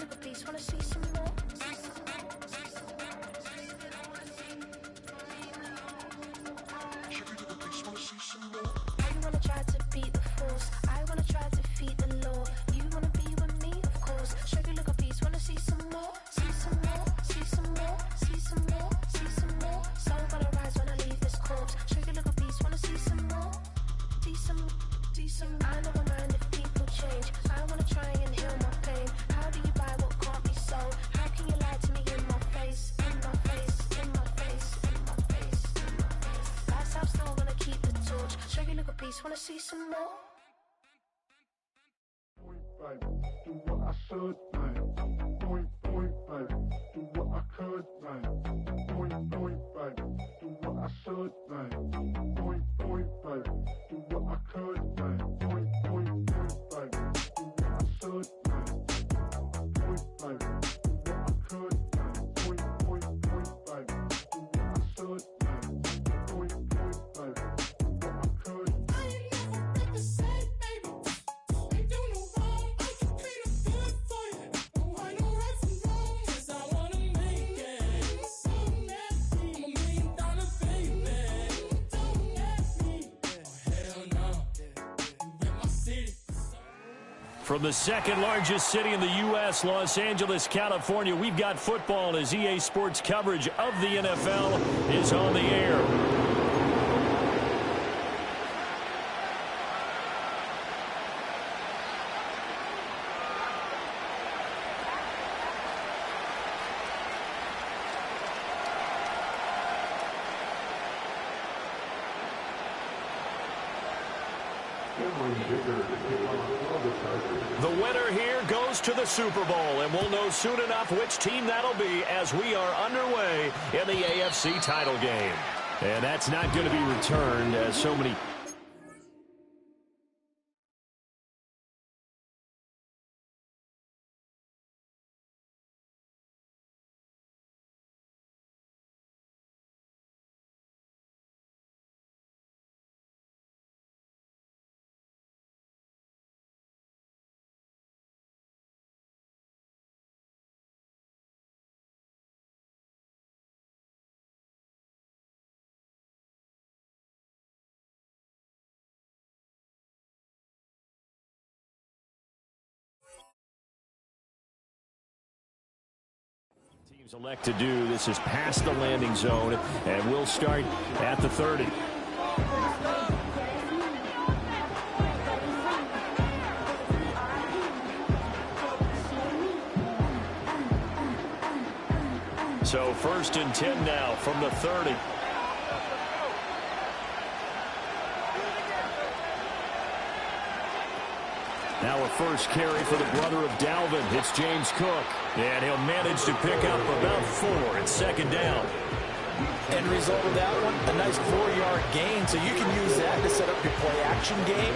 look a beast, wanna see some more? You wanna try to beat the force, I wanna try to defeat the law. You wanna be with me, of course. Sugar look a beast, wanna see some more? See some more, see some more, see some more, see some more. Soul gonna rise when I leave this corpse. Sugar look a beast, wanna see some more? See some, see some. I never mind if people change. I wanna try and heal my pain. How do you buy what can't be sold? How can you lie to me in my face? In my face, in my face, in my face, in my face. That's how I'm still gonna keep the torch. Sugar look a beast, wanna see some more? Do what I should, like. Point, baby. Do what I could, like. Point, baby. Do what I should, like. Point, baby. Do what I could, like. Point, baby. Do what I should, like. Point, baby. Do what I could, like. Point, baby. Do what I should, like. Point, baby. Do what I could. I ain't never been the same, baby. Ain't do no wrong. I can be the good for you. Don't want no right from wrong. 'Cause I wanna make it. So nasty. I'm $1 million baby. Don't ask me. Oh, hell no. You in my city. From the second largest city in the U.S., Los Angeles, California, we've got football as EA Sports coverage of the NFL is on the air. The winner here goes to the Super Bowl, and we'll know soon enough which team that'll be as we are underway in the AFC title game. And that's not going to be returned as so many... Teams elect to do this is past the landing zone, and we'll start at the 30. So 1st and 10 now from the 30. Now a first carry for the brother of Dalvin. It's James Cook. And he'll manage to pick up about 4 at 2nd down. End result of that one, a nice 4-yard gain. So you can use that to set up your play-action game,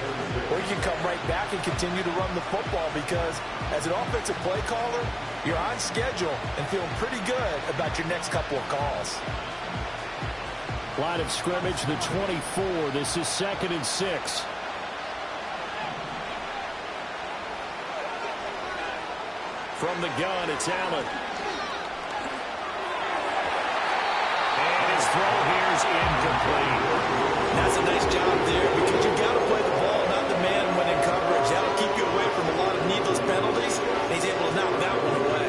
or you can come right back and continue to run the football because as an offensive play caller, you're on schedule and feeling pretty good about your next couple of calls. Line of scrimmage, the 24. This is 2nd and 6. From the gun, it's Allen. And his throw here is incomplete. That's a nice job there because you've got to play the ball, not the man when in coverage. That'll keep you away from a lot of needless penalties. And he's able to knock that one away.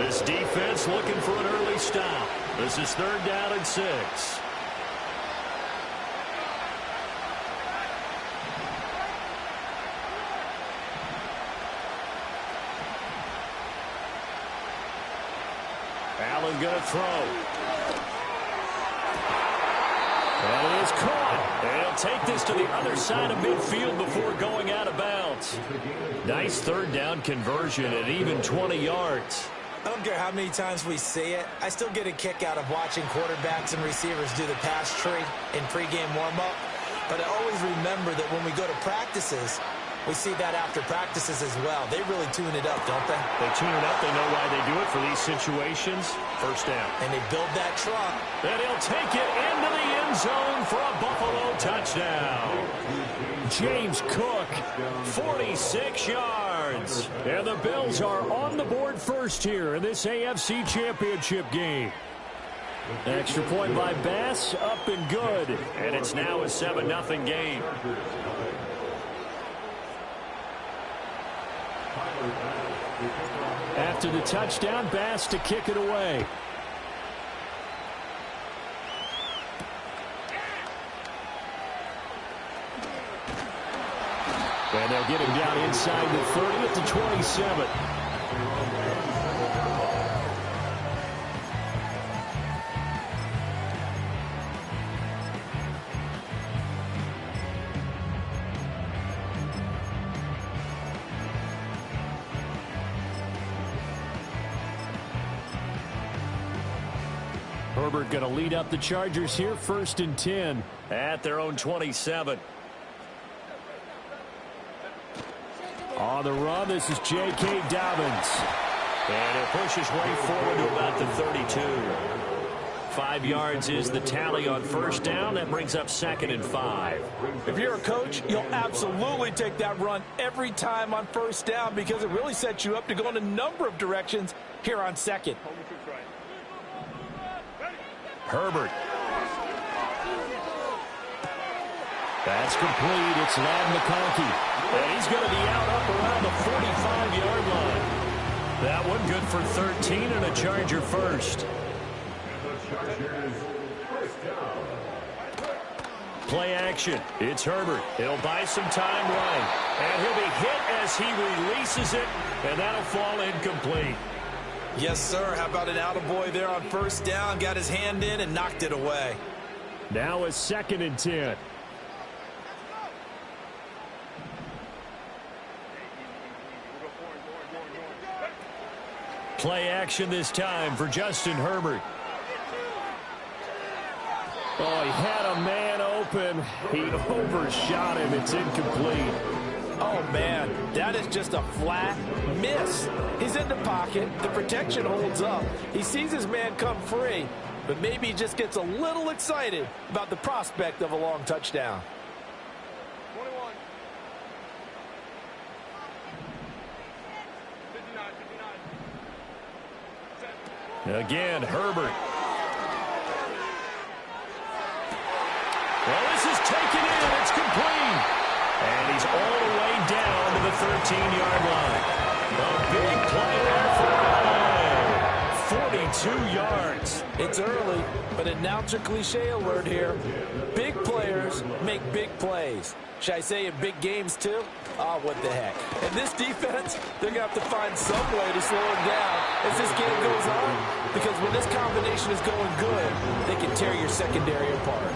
This defense looking for an early stop. This is 3rd down and 6. Allen going to throw. And it is caught. And he'll take this to the other side of midfield before going out of bounds. Nice 3rd down conversion at even 20 yards. I don't care how many times we see it. I still get a kick out of watching quarterbacks and receivers do the pass tree in pregame warm-up. But I always remember that when we go to practices, We see that after practices as well. They really tune it up, don't they? They tune it up. They know why they do it for these situations. First down. And they build that truck. And he'll take it into the end zone for a Buffalo touchdown. James Cook, 46 yards. And the Bills are on the board first here in this AFC Championship game. Extra point by Bass, up and good. And it's now a 7-0 game. After the touchdown, Bass to kick it away. And they'll get him down inside the 30 at the 27. Herbert going to lead up the Chargers here, 1st and 10 at their own 27. On the run, this is J.K. Dobbins. And it pushes way forward to about the 32. 5 yards is the tally on first down. That brings up 2nd and 5. If you're a coach, you'll absolutely take that run every time on first down because it really sets you up to go in a number of directions here on 2nd. Herbert. That's complete. It's Ladd McConkey. And he's going to be out up around the 45-yard line. That one good for 13 and a Charger first. Play action. It's Herbert. He'll buy some time right. And he'll be hit as he releases it. And that'll fall incomplete. Yes, sir. How about an attaboy there on first down? Got his hand in and knocked it away. Now it's 2nd and 10. Play action this time for Justin Herbert. Oh, he had a man open. He overshot him. It's incomplete. Oh, man, that is just a flat miss. He's in the pocket. The protection holds up. He sees his man come free, but maybe he just gets a little excited about the prospect of a long touchdown. 21. 59. Again, Herbert. Well, this is taken in. It's complete. And he's all the way down to the 13-yard line. A big play there for 42 yards. It's early, but announcer cliche alert here. Big players make big plays. Should I say in big games too? Oh, what the heck. And this defense, they're going to have to find some way to slow him down as this game goes on. Because when this combination is going good, they can tear your secondary apart.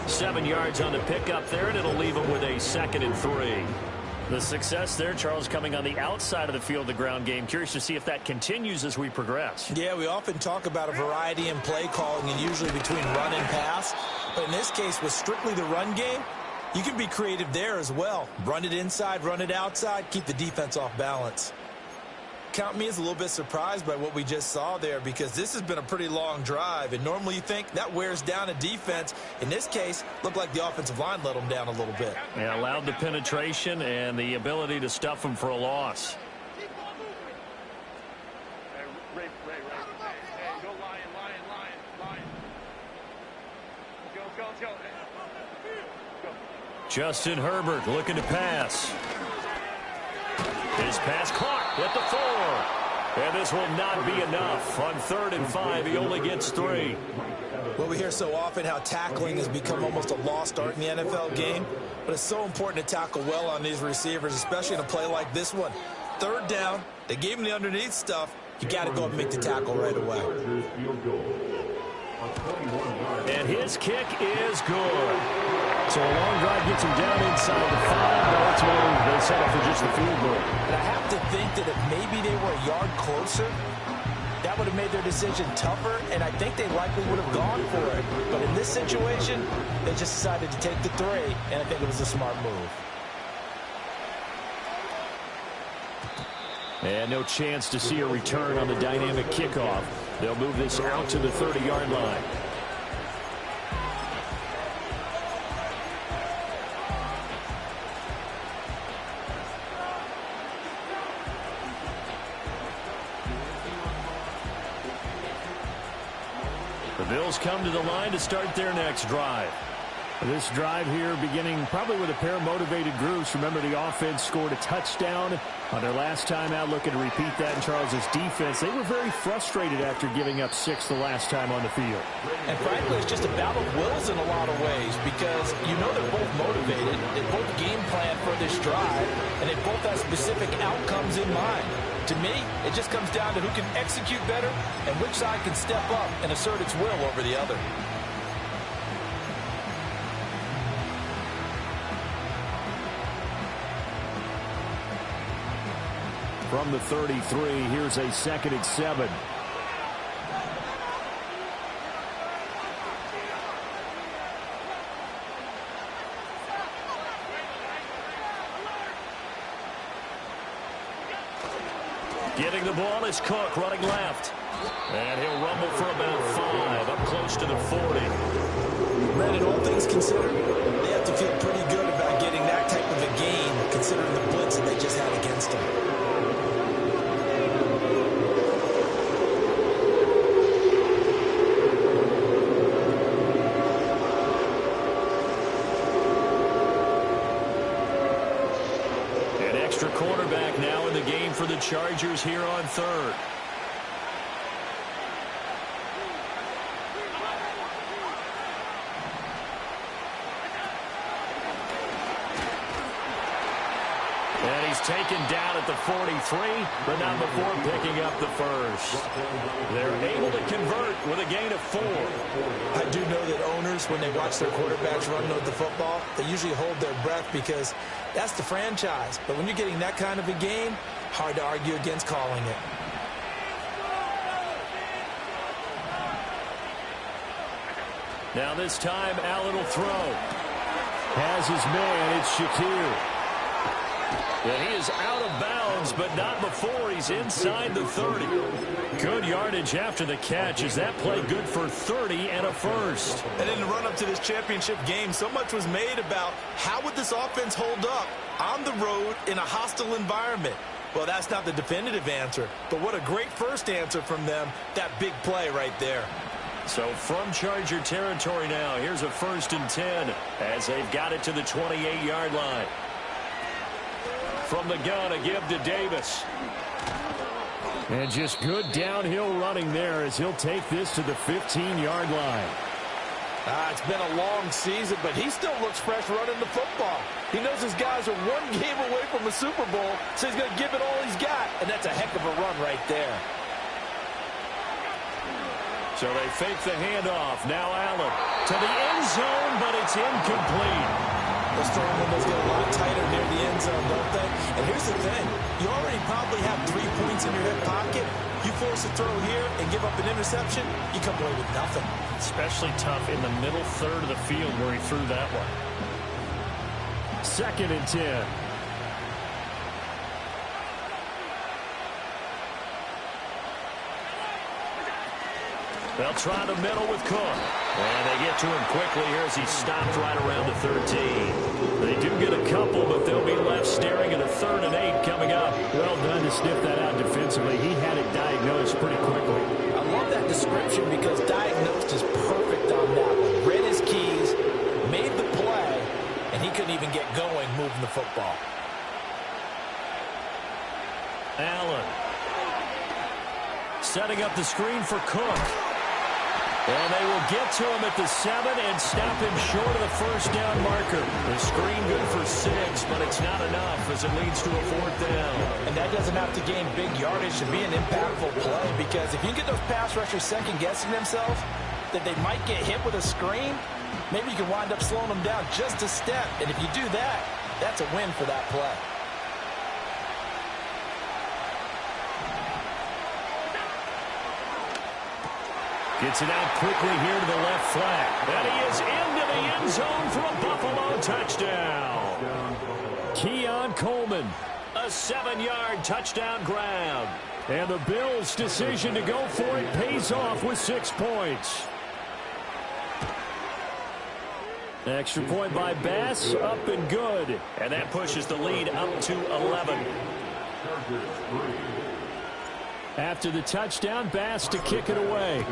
7 yards on the pickup there, and it'll leave him with a 2nd and 3. The success there, Charles, coming on the outside of the field, the ground game. Curious to see if that continues as we progress. Yeah, we often talk about a variety in play calling and usually between run and pass. But in this case, with strictly the run game, you can be creative there as well. Run it inside, run it outside, keep the defense off balance. Count me as a little bit surprised by what we just saw there because this has been a pretty long drive, and normally you think that wears down a defense. In this case, looked like the offensive line let them down a little bit. Yeah, allowed the penetration and the ability to stuff them for a loss. Ray. Hey, go Lion. Let's go. Justin Herbert looking to pass. His pass caught at the 4. And this will not be enough. On 3rd and 5, he only gets 3. Well, we hear so often how tackling has become almost a lost art in the NFL game. But it's so important to tackle well on these receivers, especially in a play like this one. 3rd down, they gave him the underneath stuff. You got to go and make the tackle right away. And his kick is good. So a long drive gets him down inside the 5, but ultimately they settle for just the field goal. And I have to think that if maybe they were a yard closer, that would have made their decision tougher, and I think they likely would have gone for it. But in this situation, they just decided to take the 3, and I think it was a smart move. And no chance to see a return on the dynamic kickoff. They'll move this out to the 30-yard line. The Bills come to the line to start their next drive. This drive here beginning probably with a pair of motivated groups. Remember, the offense scored a touchdown on their last time out, looking to repeat that in Charles's defense. They were very frustrated after giving up 6 the last time on the field. And frankly, it's just a battle of wills in a lot of ways because you know they're both motivated. They both game plan for this drive, and they both have specific outcomes in mind. To me, it just comes down to who can execute better and which side can step up and assert its will over the other. From the 33, here's a 2nd and 7. Getting the ball is Cook running left. And he'll rumble for about 5 up close to the 40. Brandon, all things considered, they have to feel pretty good about getting that type of a gain considering the blitz that they just had against them. Quarterback now in the game for the Chargers here on 3rd. And he's taken down at the 43, but not before picking up the first. They're able to convert with a gain of 4. I do know that owners, when they watch their quarterbacks run with the football, they usually hold their breath because that's the franchise. But when you're getting that kind of a game, hard to argue against calling it. Now this time, Allen will throw. Has his man, it's Shakir. And he is out of bounds, but not before he's inside the 30. Good yardage after the catch. Is that play good for 30 and a first? And in the run-up to this championship game, so much was made about how would this offense hold up on the road in a hostile environment. Well, that's not the definitive answer, but what a great first answer from them, that big play right there. So from Charger territory now, here's a 1st and 10 as they've got it to the 28-yard line. From the gun, a give to Davis. And just good downhill running there as he'll take this to the 15-yard line. It's been a long season, but he still looks fresh running the football. He knows his guys are 1 game away from a Super Bowl, so he's going to give it all he's got, and that's a heck of a run right there. So they fake the handoff. Now Allen to the end zone, but it's incomplete. Those throwing windows get a lot tighter near the end zone, don't they? And here's the thing. You already probably have 3 points in your hip pocket. You force a throw here and give up an interception, you come away with nothing. Especially tough in the middle third of the field where he threw that one. 2nd and 10. They'll try the middle with Cook. And they get to him quickly here as he stopped right around the 13. They do get a couple, but they'll be left staring at a 3rd and 8 coming up. Well done to sniff that out defensively. He had it diagnosed pretty quickly. I love that description because diagnosed is perfect on that one. Read his keys, made the play, and he couldn't even get going moving the football. Allen setting up the screen for Cook. And they will get to him at the 7 and stop him short of the 1st down marker. The screen good for 6, but it's not enough as it leads to a 4th down. And that doesn't have to gain big yardage to be an impactful play because if you get those pass rushers second-guessing themselves that they might get hit with a screen, maybe you can wind up slowing them down just a step. And if you do that, that's a win for that play. Gets it out quickly here to the left flat. And he is into the end zone for a Buffalo touchdown. Keon Coleman, A 7-yard touchdown grab. And the Bills' decision to go for it pays off with 6 points. Extra point by Bass, up and good. And that pushes the lead up to 11. After the touchdown, Bass to kick it away.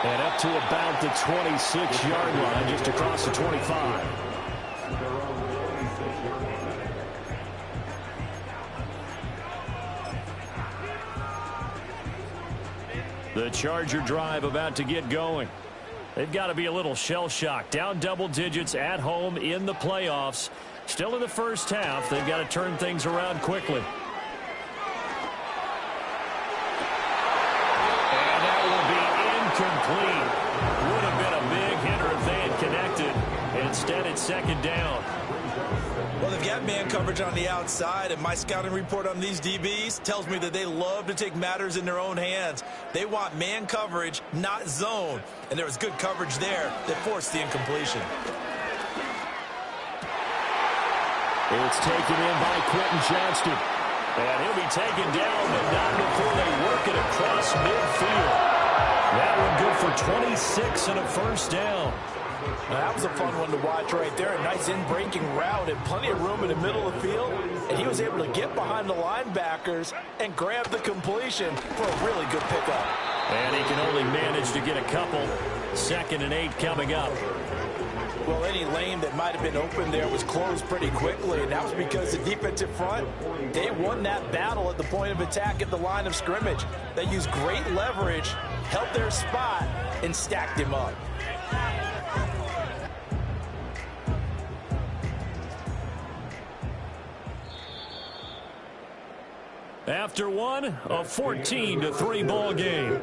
And up to about the 26-yard line, just across the 25. The Charger drive about to get going. They've got to be a little shell-shocked. Down double digits at home in the playoffs. Still in the first half. They've got to turn things around quickly. And that will be incomplete. Would have been a big hitter if they had connected. Instead, it's second down. Well, they've got man coverage on the outside, and my scouting report on these DBs tells me that they love to take matters in their own hands. They want man coverage, not zone. And there was good coverage there that forced the incompletion. It's taken in by Quentin Johnston. And he'll be taken down, but not before they work it across midfield. That one good for 26 and a first down. Now, that was a fun one to watch right there. A nice in-breaking route and plenty of room in the middle of the field. And he was able to get behind the linebackers and grab the completion for a really good pickup. And he can only manage to get a couple. 2nd and 8 coming up. Well, any lane that might have been open there was closed pretty quickly, and that was because the defensive front, they won that battle at the point of attack at the line of scrimmage. They used great leverage, held their spot, and stacked him up. After one, a 14-3 ball game.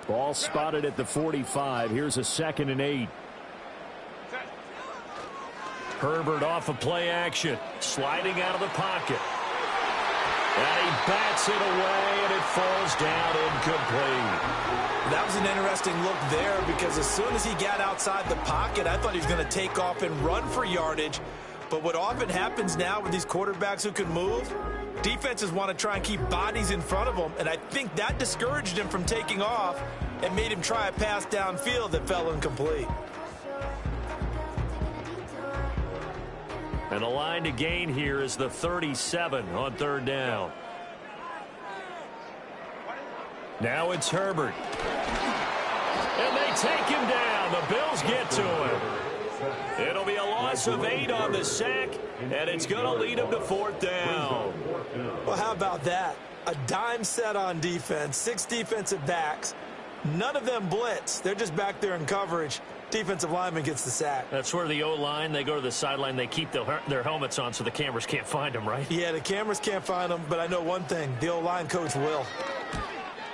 Ball spotted at the 45. Here's a 2nd and 8. Herbert off of play action, sliding out of the pocket. And he bats it away, and it falls down incomplete. That was an interesting look there because as soon as he got outside the pocket, I thought he was going to take off and run for yardage. But what often happens now with these quarterbacks who can move, defenses want to try and keep bodies in front of them, and I think that discouraged him from taking off and made him try a pass downfield that fell incomplete. And the line to gain here is the 37 on 3rd down. Now it's Herbert. And they take him down. The Bills get to him. It'll be a loss of 8 on the sack, and it's going to lead them to 4th down. Well, how about that? A dime set on defense, 6 defensive backs. None of them blitz. They're just back there in coverage. Defensive lineman gets the sack. That's where the O-line, they go to the sideline, they keep their helmets on so the cameras can't find them, right? Yeah, the cameras can't find them, but I know one thing. The O-line coach will.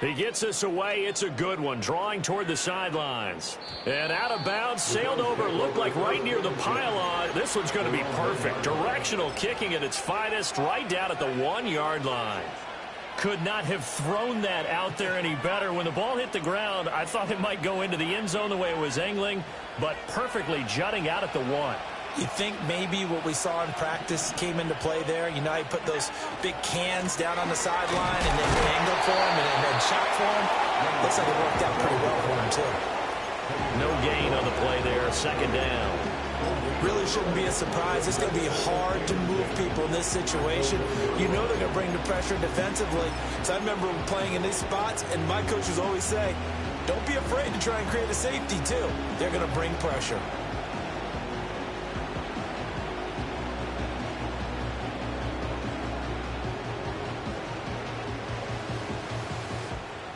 He gets us away. It's a good one, drawing toward the sidelines. And out of bounds, sailed over, looked like right near the pylon. This one's going to be perfect. Directional kicking at its finest, right down at the 1-yard line. Could not have thrown that out there any better. When the ball hit the ground, I thought it might go into the end zone the way it was angling, but perfectly jutting out at the 1. You think maybe what we saw in practice came into play there? You know, he put those big cans down on the sideline and then angled for him and then shot for him. Looks like it worked out pretty well for him, too. No gain on the play there, 2nd down. Really shouldn't be a surprise. It's going to be hard to move people in this situation. You know they're going to bring the pressure defensively. So I remember playing in these spots, and my coaches always say, don't be afraid to try and create a safety, too. They're going to bring pressure.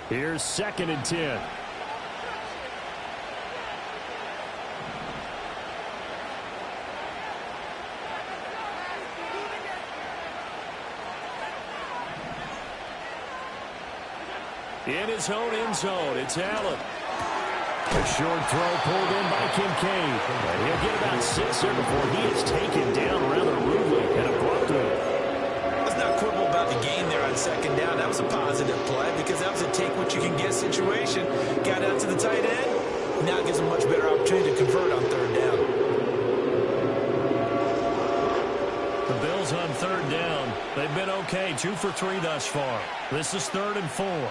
Here's 2nd and 10. In his own end zone, it's Allen. A short throw pulled in by Kincaid. And he'll get about 6 there before he is taken down rather rudely and abruptly. Let's not quibble about the gain there on second down. That was a positive play because that was a take-what-you-can-get situation. Got out to the tight end. Now it gives him a much better opportunity to convert on third down. The Bills on third down. They've been okay, 2 for 3 thus far. This is 3rd and 4.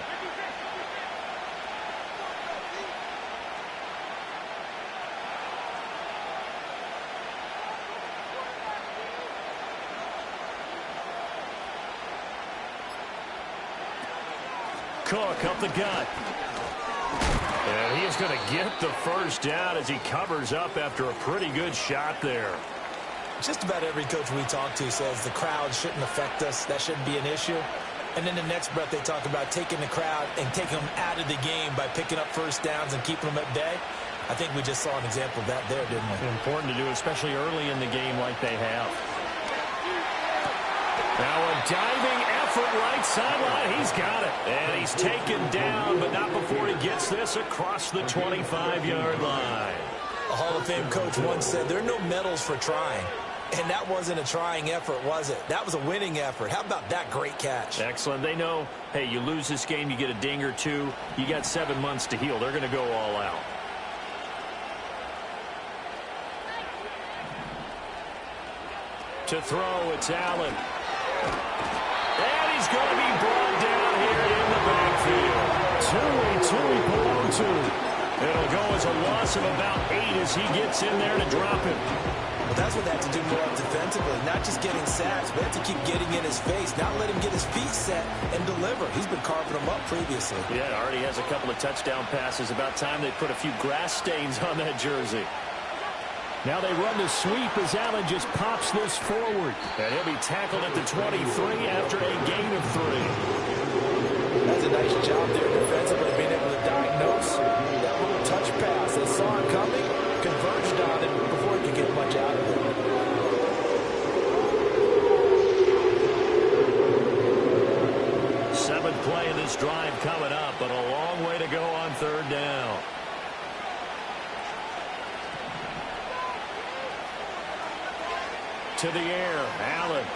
Cook up the gut. And he is going to get the first down as he covers up after a pretty good shot there. Just about every coach we talk to says the crowd shouldn't affect us. That shouldn't be an issue. And then the next breath they talk about taking the crowd and taking them out of the game by picking up first downs and keeping them at bay. I think we just saw an example of that there, didn't we? Important to do, especially early in the game like they have. Now a diving effort right sideline. He's got it. And he's taken down, but not before he gets this across the 25-yard line. A Hall of Fame coach once said, there are no medals for trying. And that wasn't a trying effort, was it? That was a winning effort. How about that great catch? Excellent. They know, hey, you lose this game, you get a ding or two. You got 7 months to heal. They're going to go all out. To throw, it's Allen. And he's going to be brought down here in the backfield. 2-2, he belonged to. It'll go as a loss of about 8 as he gets in there to drop him. Well, that's what they have to do more defensively. Not just getting sacks, but have to keep getting in his face. Not let him get his feet set and deliver. He's been carving them up previously. Yeah, already has a couple of touchdown passes. About time they put a few grass stains on that jersey. Now they run the sweep as Allen just pops this forward. And he'll be tackled at the 23 after a gain of 3. That's a nice job there defensively, being able to diagnose that little touch pass. They saw it coming, converged on him before he could get much out of it. Seventh play of this drive coming up, but a long way to go on third down. To the air, Allen.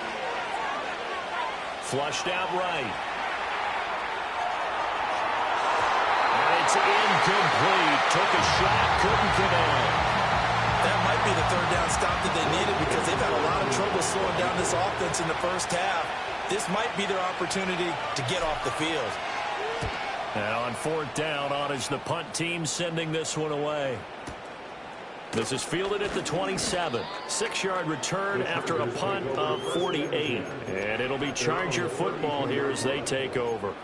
Flushed out right. It's incomplete. Took a shot, couldn't connect. That might be the third down stop that they needed because they've had a lot of trouble slowing down this offense in the first half. This might be their opportunity to get off the field. Now on fourth down, on is the punt team sending this one away. This is fielded at the 27. 6-yard return after a punt of 48. And it'll be Charger football here as they take over.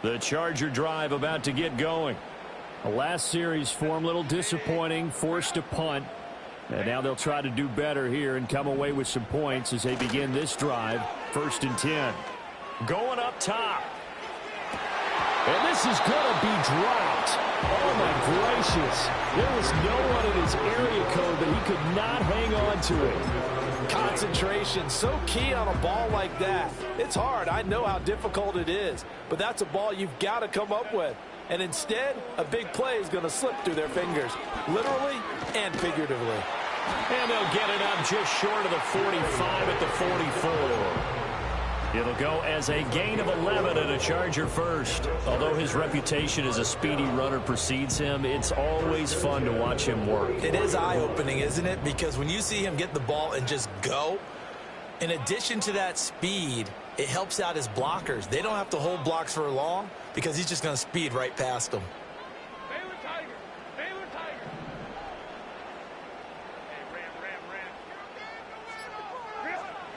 The Charger drive about to get going. The last series form, a little disappointing, forced to punt. And now they'll try to do better here and come away with some points as they begin this drive. 1st and 10. Going up top. And this is going to be dropped. Oh, my gracious. There was no one in his area code, but he could not hang on to it. Concentration, so key on a ball like that. It's hard. I know how difficult it is, but that's a ball you've got to come up with. And instead, a big play is going to slip through their fingers, literally and figuratively. And they'll get it up just short of the 45 at the 44. It'll go as a gain of 11 and a Charger first. Although his reputation as a speedy runner precedes him, it's always fun to watch him work. It is eye-opening, isn't it? Because when you see him get the ball and just go, in addition to that speed, it helps out his blockers. They don't have to hold blocks for long because he's just going to speed right past them.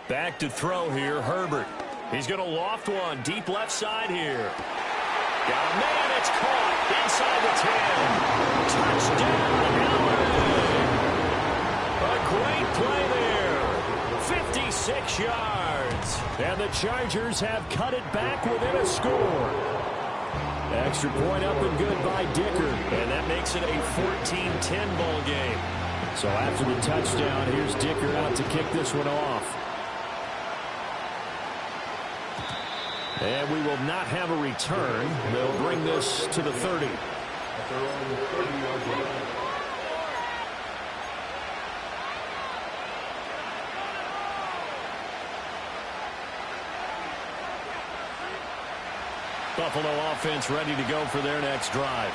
Back to throw here, Herbert. He's going to loft one deep left side here. Got a man, it's caught inside the 10. Touchdown, Allen. A great play there. 56 yards. And the Chargers have cut it back within a score. Extra point up and good by Dicker. And that makes it a 14-10 ball game. So after the touchdown, here's Dicker out to kick this one off. And we will not have a return. They'll bring this to the 30. Buffalo offense ready to go for their next drive.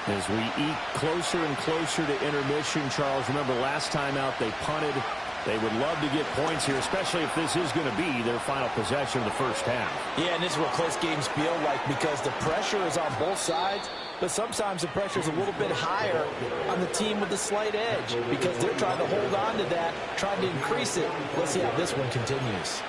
As we eke closer and closer to intermission, Charles, remember last time out they punted. They would love to get points here, especially if this is going to be their final possession of the first half. Yeah, and this is what close games feel like because the pressure is on both sides, but sometimes the pressure is a little bit higher on the team with the slight edge because they're trying to hold on to that, trying to increase it. Let's see how this one continues.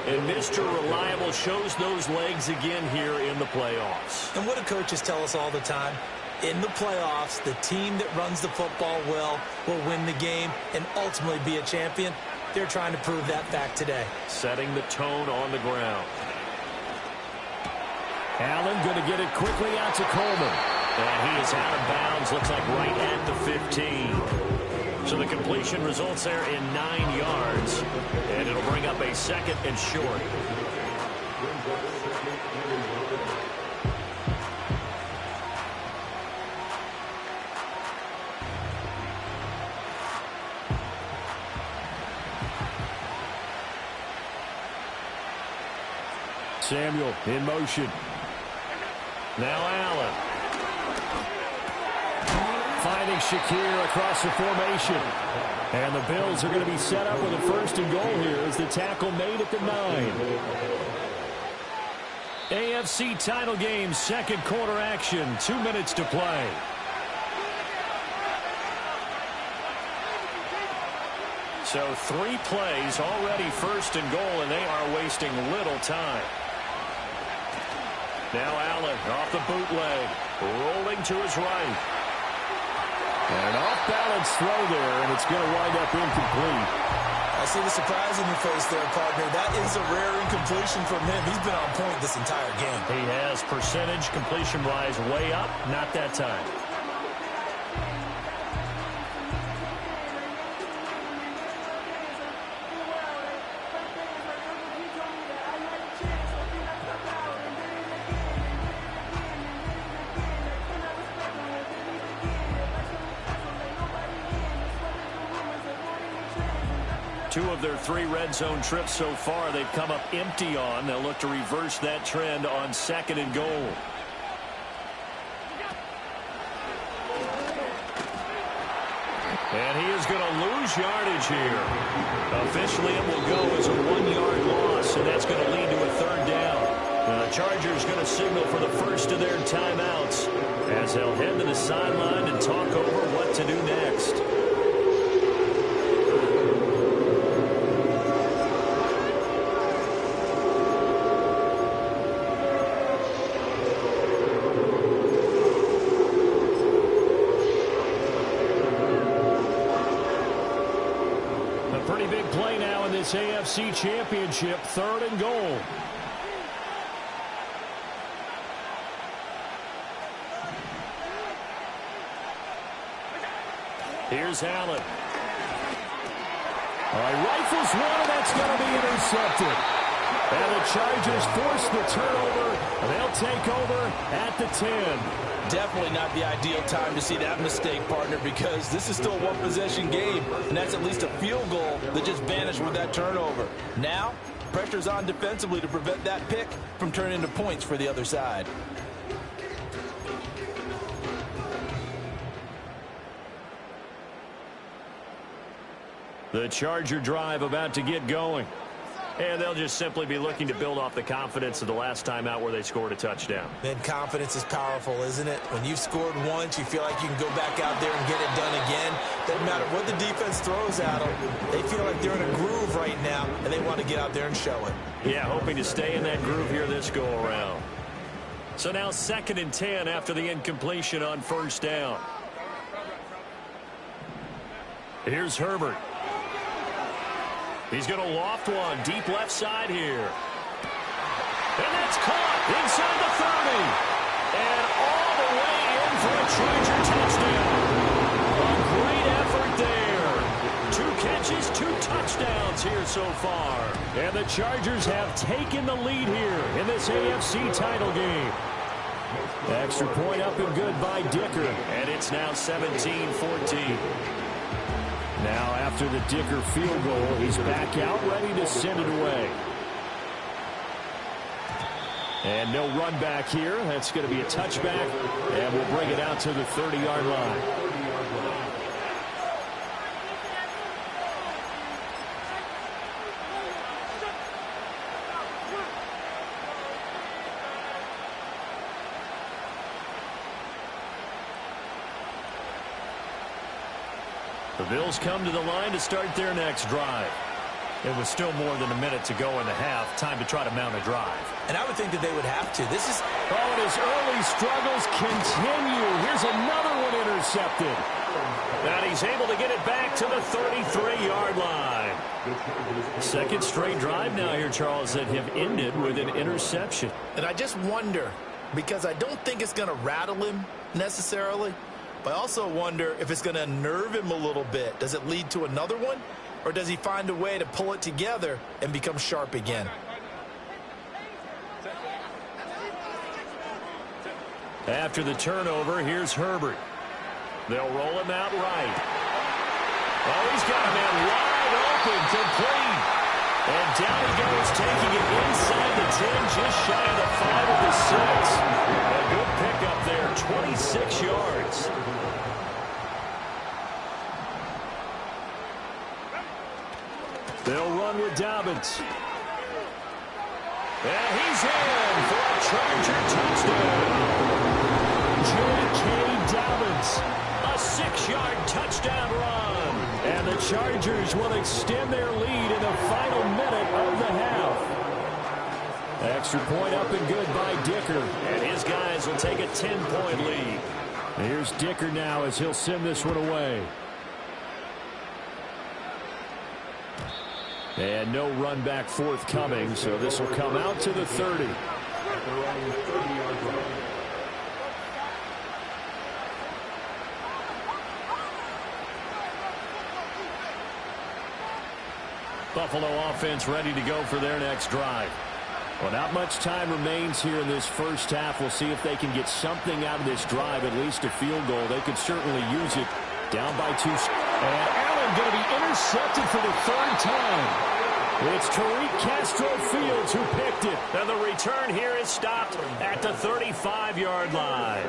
And Mr. Reliable shows those legs again here in the playoffs. And what do coaches tell us all the time? In the playoffs, the team that runs the football well will win the game and ultimately be a champion. They're trying to prove that fact today. Setting the tone on the ground. Allen going to get it quickly out to Coleman. And he is out of bounds, looks like right at the 15. So the completion results there in 9 yards. And it'll bring up a 2nd and short. Samuel in motion. Now Allen. Finding Shakir across the formation. And the Bills are going to be set up with a 1st and goal here as the tackle made at the 9. AFC title game, 2nd quarter action. 2 minutes to play. So 3 plays already 1st and goal, and they are wasting little time. Now Allen off the bootleg, rolling to his right. And an off-balance throw there, and it's going to wind up incomplete. I see the surprise in your face there, partner. That is a rare incompletion from him. He's been on point this entire game. He has percentage completion-wise way up, not that time. Two of their 3 red zone trips so far they've come up empty on. They'll look to reverse that trend on 2nd and goal. And he is going to lose yardage here. Officially it will go as a 1-yard loss, and that's going to lead to a 3rd down. The Chargers going to signal for the first of their timeouts as they'll head to the sideline and talk over what to do next. Pretty big play now in this AFC Championship, 3rd and goal. Here's Allen. All right, rifles one, and that's going to be intercepted. And the Chargers force the turnover. They'll take over at the 10. Definitely not the ideal time to see that mistake, partner, because this is still a one-possession game, and that's at least a field goal that just vanished with that turnover. Now, pressure's on defensively to prevent that pick from turning into points for the other side. The Charger drive about to get going. And they'll just simply be looking to build off the confidence of the last time out where they scored a touchdown. Man, confidence is powerful, isn't it? When you've scored once, you feel like you can go back out there and get it done again. Doesn't matter what the defense throws at them. They feel like they're in a groove right now, and they want to get out there and show it. Yeah, hoping to stay in that groove here this go-around. So now 2nd and 10 after the incompletion on 1st down. Here's Herbert. He's going to loft one deep left side here. And that's caught inside the 30. And all the way in for a Charger touchdown. A great effort there. 2 catches, 2 touchdowns points here so far. And the Chargers have taken the lead here in this AFC title game. Extra point up and good by Dicker. And it's now 17-14. Now after the Dicker field goal, he's back out ready to send it away. And no run back here. That's going to be a touchback. And we'll bring it out to the 30-yard line. The Bills come to the line to start their next drive. It was still more than a minute to go in the half. Time to try to mount a drive. And I would think that they would have to. This is... Oh, and his early struggles continue. Here's another one intercepted. And he's able to get it back to the 33-yard line. Second straight drive now here, Charles, that have ended with an interception. And I just wonder, because I don't think it's going to rattle him necessarily, but I also wonder if it's going to unnerve him a little bit. Does it lead to another one? Or does he find a way to pull it together and become sharp again? After the turnover, here's Herbert. They'll roll him out right. Oh, he's got a man wide open, complete. And down he goes, taking it inside the 10, just shy of the 5 of the 6. A good pickup there, 26 yards. They'll run with Dobbins. And he's in for a Charger touchdown. J.K. Dobbins, a 6-yard touchdown run. And the Chargers will extend their lead in the final minute of the half. Extra point up and good by Dicker. And his guys will take a 10-point lead. Here's Dicker now as he'll send this one away. And no run back forthcoming, so this will come out to the 30. Buffalo offense ready to go for their next drive. Well, not much time remains here in this first half. We'll see if they can get something out of this drive, at least a field goal. They could certainly use it. Down by 2. And Allen going to be intercepted for the third time. It's Tariq Castro-Fields who picked it. And the return here is stopped at the 35-yard line.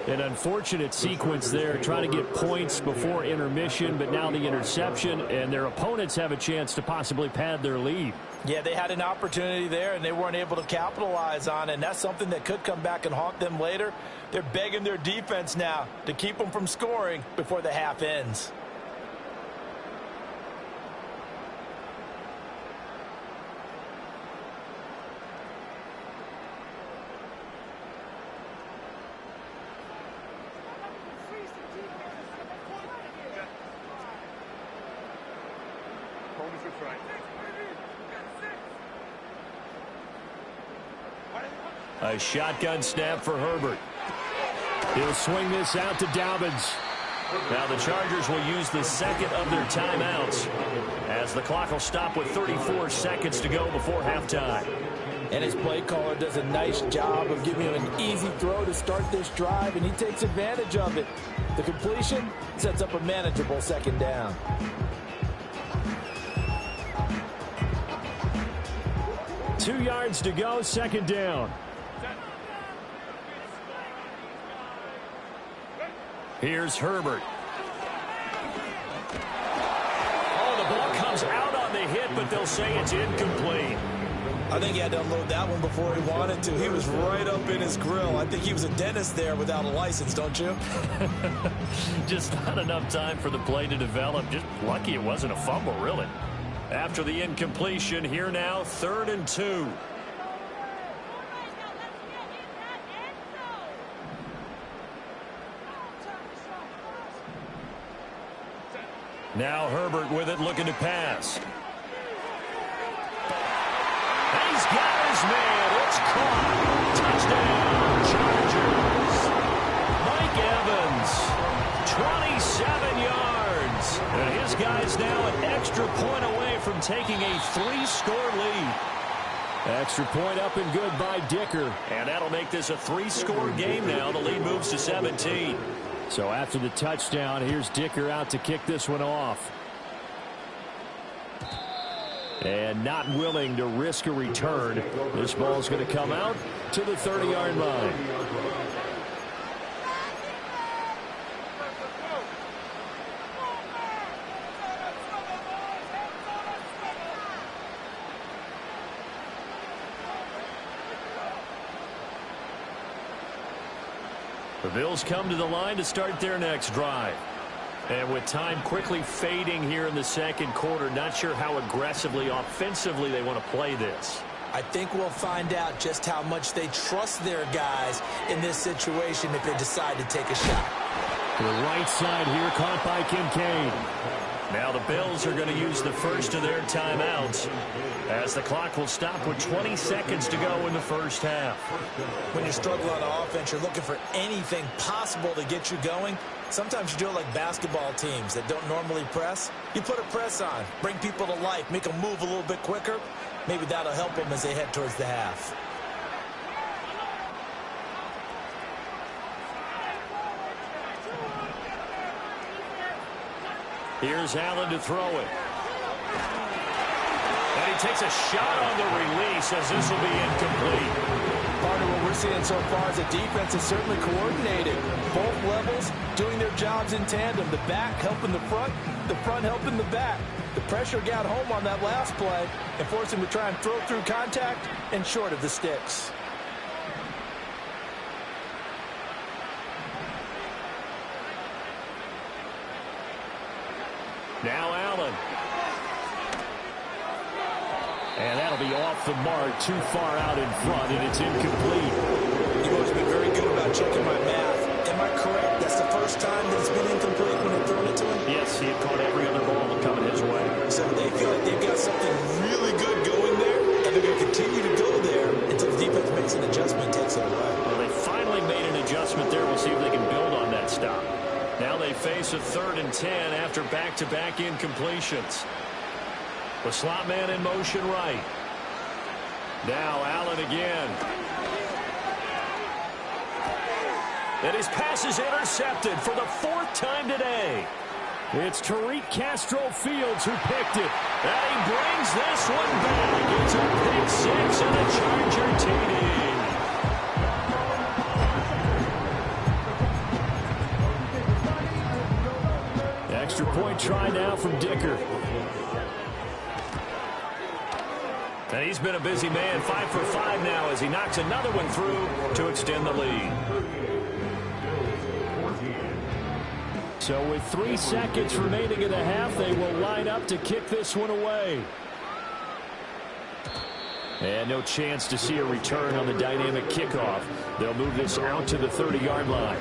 An unfortunate sequence there, trying to get points before intermission, but now the interception, and their opponents have a chance to possibly pad their lead. Yeah, they had an opportunity there, and they weren't able to capitalize on it, and that's something that could come back and haunt them later. They're begging their defense now to keep them from scoring before the half ends. A shotgun snap for Herbert. He'll swing this out to Dobbins. Now the Chargers will use the second of their timeouts as the clock will stop with 34 seconds to go before halftime. And his play caller does a nice job of giving him an easy throw to start this drive, and he takes advantage of it. The completion sets up a manageable second down. Two yards to go, second down. Here's Herbert. Oh, the ball comes out on the hit, but they'll say it's incomplete. I think he had to unload that one before he wanted to. He was right up in his grill. I think he was a dentist there without a license, don't you? Just not enough time for the play to develop. Just lucky it wasn't a fumble, really. After the incompletion, here now, 3rd and 2. Now Herbert with it, looking to pass. He's got his man. It's caught. Touchdown, Chargers. Mike Evans, 27 yards. And his guy's now an extra point away from taking a 3-score lead. Extra point up and good by Dicker. And that'll make this a 3-score game now. The lead moves to 17. So after the touchdown, here's Dicker out to kick this one off. And not willing to risk a return. This ball's going to come out to the 30-yard line. The Bills come to the line to start their next drive. And with time quickly fading here in the second quarter, not sure how aggressively, offensively they want to play this. I think we'll find out just how much they trust their guys in this situation if they decide to take a shot. To the right side here, caught by Kincaid. Now the Bills are going to use the first of their timeouts as the clock will stop with 20 seconds to go in the first half. When you struggle on offense, you're looking for anything possible to get you going. Sometimes you do it like basketball teams that don't normally press. You put a press on, bring people to life, make them move a little bit quicker. Maybe that'll help them as they head towards the half. Here's Allen to throw it. And he takes a shot on the release as this will be incomplete. Part of what we're seeing so far is the defense is certainly coordinated. Both levels doing their jobs in tandem. The back helping the front helping the back. The pressure got home on that last play and forced him to try and throw through contact and short of the sticks. Now Allen. And that'll be off the mark, too far out in front, and it's incomplete. You've always been very good about checking my math. Am I correct? That's the first time that it's been incomplete when they've thrown it to him? Yes, he had caught every other ball coming his way. So they feel like they've got something really good going there, and they're going to continue to go there until the defense makes an adjustment and takes it away. Well, they finally made an adjustment there. We'll see if they can build on that stop. Now they face a 3rd and 10 after back-to-back incompletions. The slot man in motion right. Now Allen again. And his pass is intercepted for the 4th time today. It's Tariq Castro-Fields who picked it. And he brings this one back. It's a pick 6 and a Charger TD. Extra point try now from Dicker. And he's been a busy man, 5 for 5 now as he knocks another one through to extend the lead. So with 3 seconds remaining in the half, they will line up to kick this one away. And no chance to see a return on the dynamic kickoff. They'll move this out to the 30-yard line.